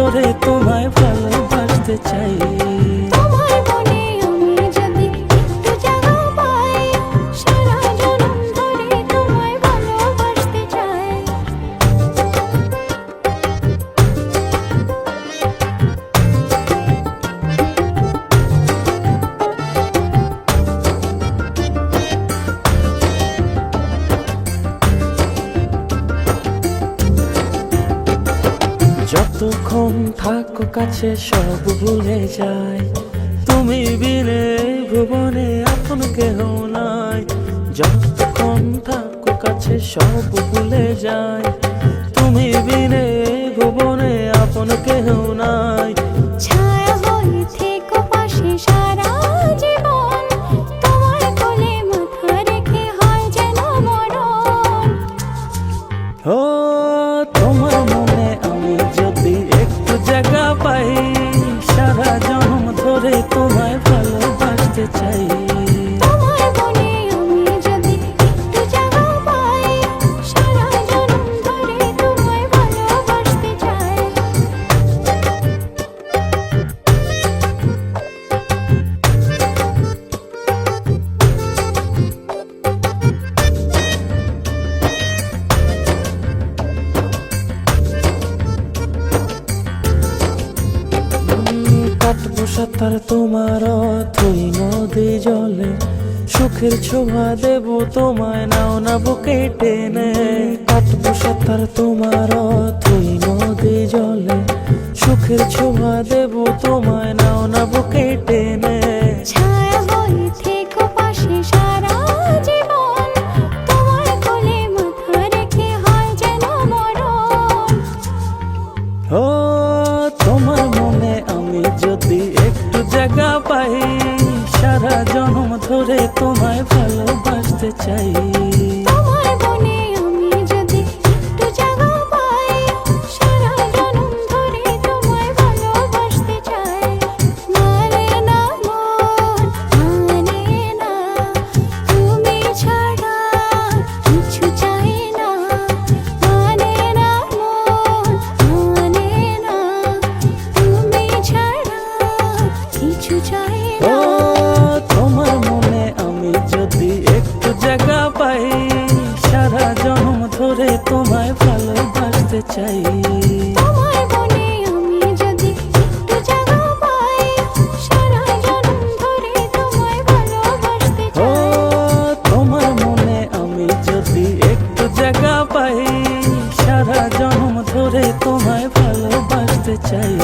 ধরে তোমায় ভালোবাসতে চাই। তোমার মনে আমি যদি একটু জায়গা পাই, সারা জনম ধরে তোমায় ভালোবাসতে চাই। যতক্ষণ থাকো কাছে সব ভুলে যাই, তুমি বিনে ভুবনে আপন কেহ নাই। যতক্ষণ থাকো কাছে সব ভুলে যাই, তুমি বিনে ভুবনে আপন কেহ নাই। ছায়া হয়ে থেকো পাশে সারা জীবন, তোমার কোলে মাথা রেখে হয় যেন মরণ। ও তোমার মনে আমি যদি একটু জায়গা পাই, সারা জনম ধরে তোমায় ভালোবাসতে চাই। তোমার মনে আমি যদি একটু জায়গা পাই, সারা জনম ধরে তোমায় ভালোবাসতে চাই। কাটবো সাঁতার তোমার অথই নদী জলে, সুখের ছোঁয়া দেবো তোমায় নাও না বুকে টেনে। কাটবো সাঁতার তোমার অথই নদী জলে, সুখের ছোঁয়া দেবো তোমায় নাও না বুকে টেনে। ছায়া হয়ে থেকো পাশে সারা জীবন, তোমার কোলে মাথা রেখে হয় যেন মরণ। ও তোমার মনে আমি যদি একটু জায়গা পাই, সারা জনম ধরে তোমায় ভালোবাসতে চাই। তোমার মনে আমি যদি একটু জায়গা পাই, সারা জনম ধরে তোমায় ভালোবাসতে চাই। মানে না মন, মানে না, তুমি ছাড়া কিছু চাই না। মানে না মন, মানে না, তুমি ছাড়া কিছু চাই ও না। তোমার মনে আমি যদি একটু জায়গা পাই, সারা জনম ধরে তোমায় ভালোবাসতে চাই। তোমার মনে আমি যদি একটু জায়গা পাই, সারা জনম ধরে তোমায় ভালোবাসতে ও চাই। তোমার মনে আমি যদি একটু জায়গা পাই, সারা জনম ধরে তোমায় ভালোবাসতে চাই।